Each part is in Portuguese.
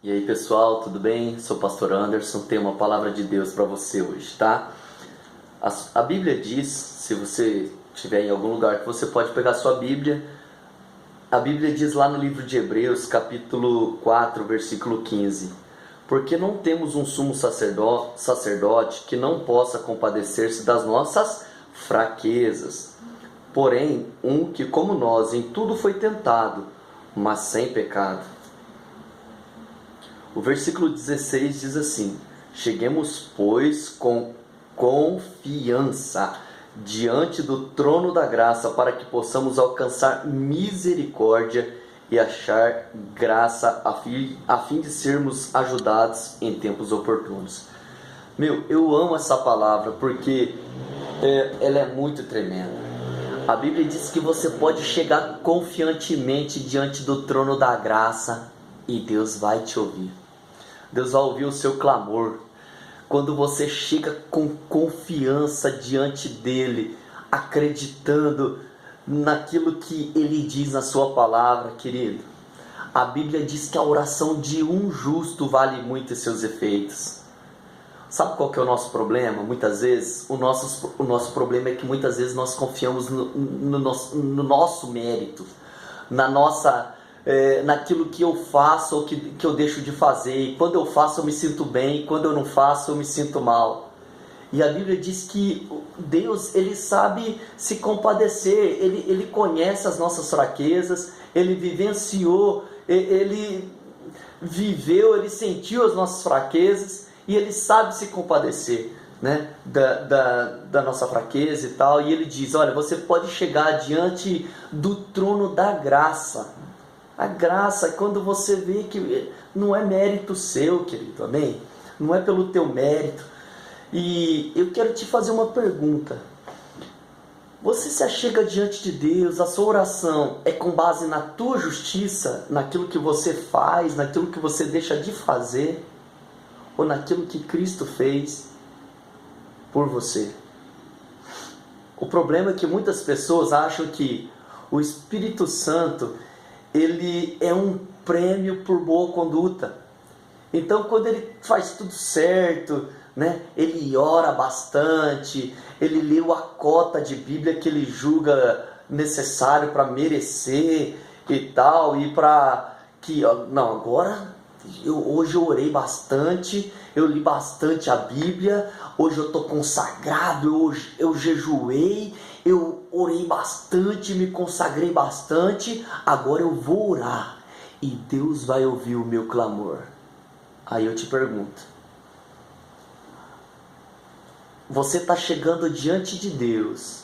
E aí pessoal, tudo bem? Sou o pastor Anderson, tenho uma palavra de Deus para você hoje, tá? A Bíblia diz, se você estiver em algum lugar que você pode pegar sua Bíblia, a Bíblia diz lá no livro de Hebreus, capítulo 4, versículo 15: porque não temos um sumo sacerdote que não possa compadecer-se das nossas fraquezas, porém um que como nós em tudo foi tentado, mas sem pecado. O versículo 16 diz assim: cheguemos, pois, com confiança diante do trono da graça, para que possamos alcançar misericórdia e achar graça a fim de sermos ajudados em tempos oportunos. Eu amo essa palavra porque ela é muito tremenda. A Bíblia diz que você pode chegar confiantemente diante do trono da graça e Deus vai te ouvir. Deus vai ouvir o seu clamor. Quando você chega com confiança diante dele, acreditando naquilo que ele diz na sua palavra, querido. A Bíblia diz que a oração de um justo vale muito em seus efeitos. Sabe qual que é o nosso problema? Muitas vezes, o nosso problema é que muitas vezes nós confiamos no nosso mérito, naquilo que eu faço ou que eu deixo de fazer. E quando eu faço eu me sinto bem, e quando eu não faço eu me sinto mal. E a Bíblia diz que Deus, ele sabe se compadecer, ele conhece as nossas fraquezas, ele vivenciou, ele viveu, ele sentiu as nossas fraquezas e ele sabe se compadecer, né, da nossa fraqueza e tal. E ele diz: olha, você pode chegar diante do trono da graça. A graça é quando você vê que não é mérito seu, querido, amém? Não é pelo teu mérito. E eu quero te fazer uma pergunta. Você se achega diante de Deus, a sua oração é com base na tua justiça, naquilo que você faz, naquilo que você deixa de fazer, ou naquilo que Cristo fez por você? O problema é que muitas pessoas acham que o Espírito Santo, ele é um prêmio por boa conduta. Então, quando ele faz tudo certo, né, ele ora bastante, ele lê a cota de Bíblia que ele julga necessário para merecer e tal, e para que, não, agora hoje eu orei bastante, eu li bastante a Bíblia, hoje eu estou consagrado, eu jejuei, eu orei bastante, me consagrei bastante, agora eu vou orar e Deus vai ouvir o meu clamor. Aí eu te pergunto, você está chegando diante de Deus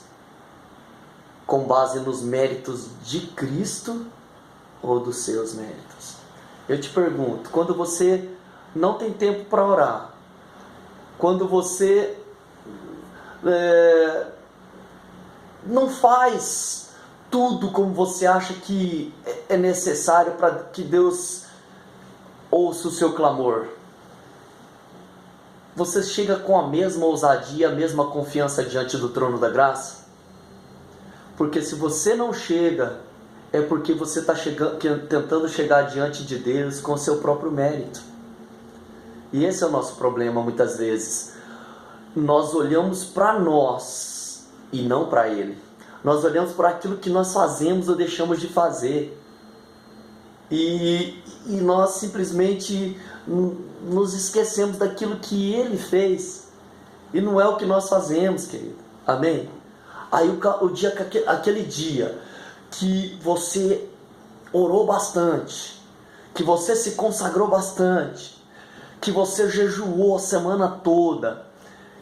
com base nos méritos de Cristo ou dos seus méritos? Eu te pergunto, quando você não tem tempo para orar, quando você não faz tudo como você acha que é necessário para que Deus ouça o seu clamor, você chega com a mesma ousadia, a mesma confiança diante do trono da graça? Porque se você não chega, é porque você está tentando chegar diante de Deus com o seu próprio mérito. E esse é o nosso problema muitas vezes. Nós olhamos para nós e não para Ele. Nós olhamos para aquilo que nós fazemos ou deixamos de fazer. E nós simplesmente nos esquecemos daquilo que Ele fez. E não é o que nós fazemos, querido. Amém? Aí aquele dia que você orou bastante, que você se consagrou bastante, que você jejuou a semana toda,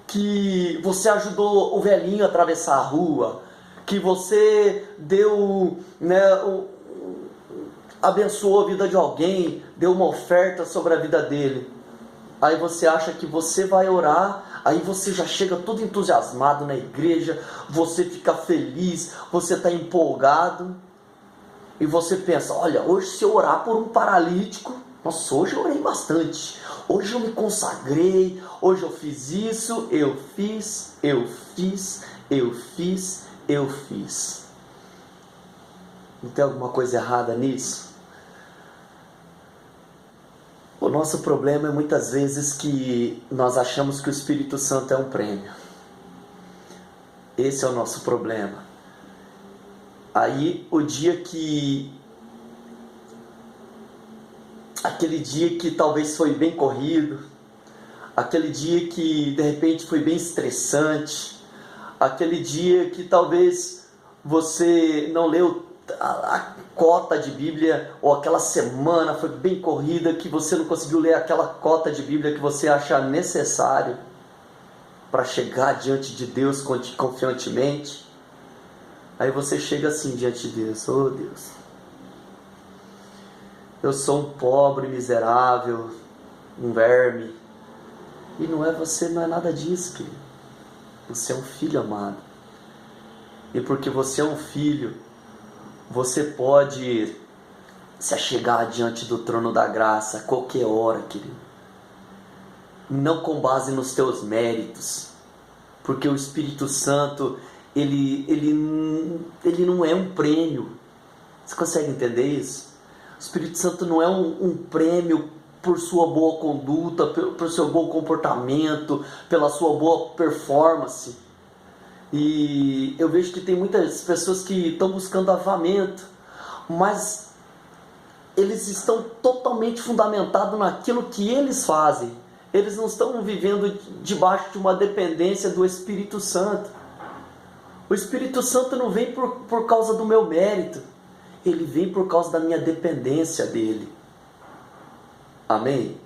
que você ajudou o velhinho a atravessar a rua, que você deu, abençoou a vida de alguém, deu uma oferta sobre a vida dele. Aí você acha que você vai orar, aí você já chega todo entusiasmado na igreja, você fica feliz, você está empolgado, e você pensa: olha, hoje se eu orar por um paralítico, nossa, hoje eu orei bastante, hoje eu me consagrei, hoje eu fiz isso, eu fiz. Não tem alguma coisa errada nisso? O nosso problema é muitas vezes que nós achamos que o Espírito Santo é um prêmio. Esse é o nosso problema. Aí aquele dia que talvez foi bem corrido, aquele dia que de repente foi bem estressante, aquele dia que talvez você não leu a cota de Bíblia, ou aquela semana foi bem corrida que você não conseguiu ler aquela cota de Bíblia que você acha necessário para chegar diante de Deus confiantemente. Aí você chega assim diante de Deus: oh Deus, eu sou um pobre, miserável, um verme. E você não é nada disso, querido. Você é um filho amado. E porque você é um filho, você pode se achegar diante do trono da graça a qualquer hora, querido. Não com base nos teus méritos, porque o Espírito Santo, ele não é um prêmio. Você consegue entender isso? O Espírito Santo não é um prêmio por sua boa conduta, por seu bom comportamento, pela sua boa performance. E eu vejo que tem muitas pessoas que estão buscando avamento, mas eles estão totalmente fundamentados naquilo que eles fazem. Eles não estão vivendo debaixo de uma dependência do Espírito Santo. O Espírito Santo não vem por causa do meu mérito. Ele vem por causa da minha dependência dele. Amém?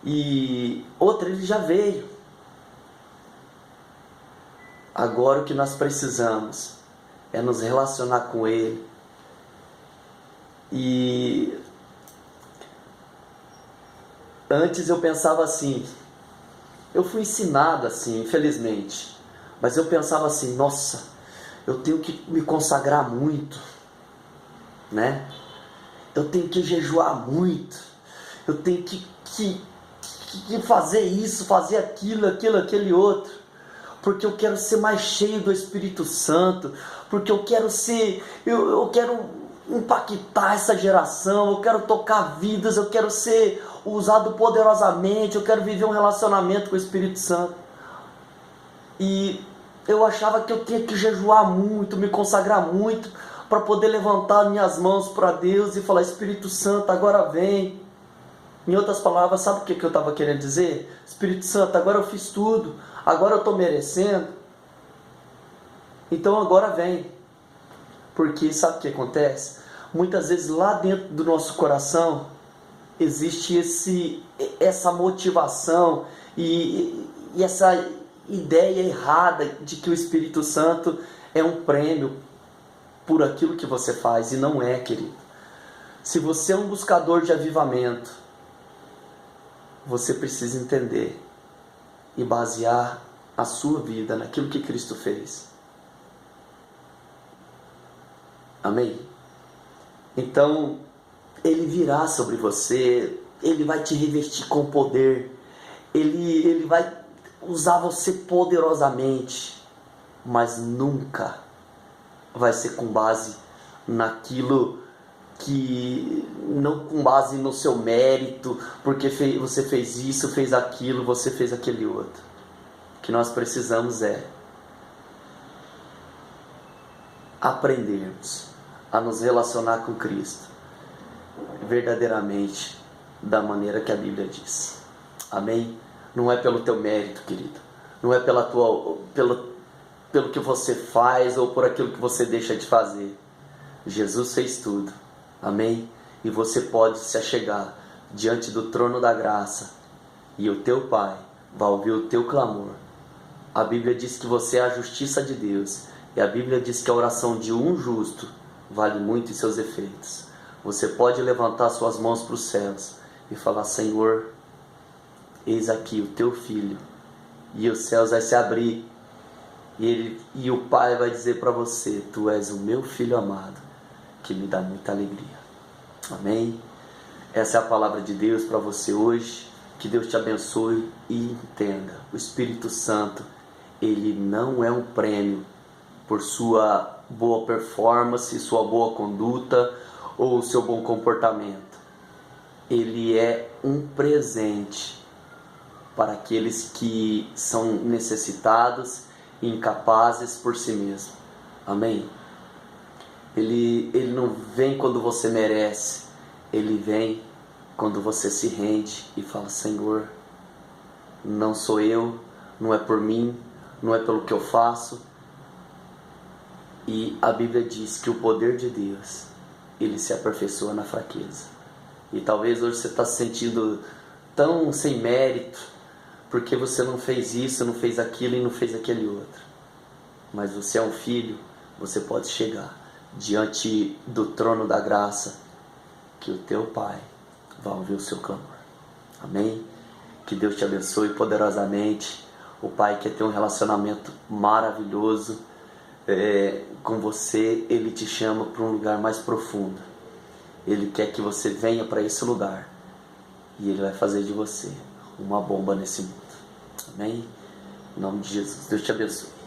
E outra, ele já veio. Agora o que nós precisamos é nos relacionar com ele. E antes eu pensava assim, eu fui ensinado assim, infelizmente, mas eu pensava assim: nossa, eu tenho que me consagrar muito, né? Eu tenho que jejuar muito, eu tenho que fazer isso, fazer aquilo, aquele outro, porque eu quero ser mais cheio do Espírito Santo, porque eu quero impactar essa geração, eu quero tocar vidas, eu quero ser usado poderosamente, eu quero viver um relacionamento com o Espírito Santo. E eu achava que eu tinha que jejuar muito, me consagrar muito, para poder levantar minhas mãos para Deus e falar: Espírito Santo, agora vem. Em outras palavras, sabe o que eu estava querendo dizer? Espírito Santo, agora eu fiz tudo, agora eu estou merecendo, então agora vem. Porque sabe o que acontece? Muitas vezes lá dentro do nosso coração existe essa motivação e essa ideia errada de que o Espírito Santo é um prêmio por aquilo que você faz, e não é, querido. Se você é um buscador de avivamento, você precisa entender e basear a sua vida naquilo que Cristo fez. Amém? Então, Ele virá sobre você, Ele vai te revestir com poder, Ele vai usar você poderosamente, mas nunca vai ser com base naquilo que, não com base no seu mérito, porque você fez isso, fez aquilo, você fez aquele outro. O que nós precisamos é aprendermos a nos relacionar com Cristo verdadeiramente da maneira que a Bíblia diz. Amém? Não é pelo teu mérito, querido, não é pelo que você faz ou por aquilo que você deixa de fazer. Jesus fez tudo. Amém? E você pode se achegar diante do trono da graça, e o teu Pai vai ouvir o teu clamor. A Bíblia diz que você é a justiça de Deus, e a Bíblia diz que a oração de um justo vale muito em seus efeitos. Você pode levantar suas mãos para os céus e falar: Senhor, eis aqui o teu filho, e os céus vai se abrir, e o Pai vai dizer para você: tu és o meu filho amado, que me dá muita alegria. Amém? Essa é a palavra de Deus para você hoje. Que Deus te abençoe e entenda: o Espírito Santo, ele não é um prêmio por sua boa performance, sua boa conduta ou seu bom comportamento. ele é um presente para aqueles que são necessitados e incapazes por si mesmo. Amém? Ele não vem quando você merece, ele vem quando você se rende e fala: Senhor, não sou eu, não é por mim, não é pelo que eu faço. E a Bíblia diz que o poder de Deus, ele se aperfeiçoa na fraqueza. E talvez hoje você está se sentindo tão sem mérito, porque você não fez isso, não fez aquilo e não fez aquele outro. Mas você é um filho, você pode chegar diante do trono da graça, que o teu Pai vai ouvir o seu clamor. Amém? Que Deus te abençoe poderosamente. O Pai quer ter um relacionamento maravilhoso com você. Ele te chama para um lugar mais profundo. Ele quer que você venha para esse lugar. E Ele vai fazer de você uma bomba nesse mundo. Amém? Em nome de Jesus. Deus te abençoe.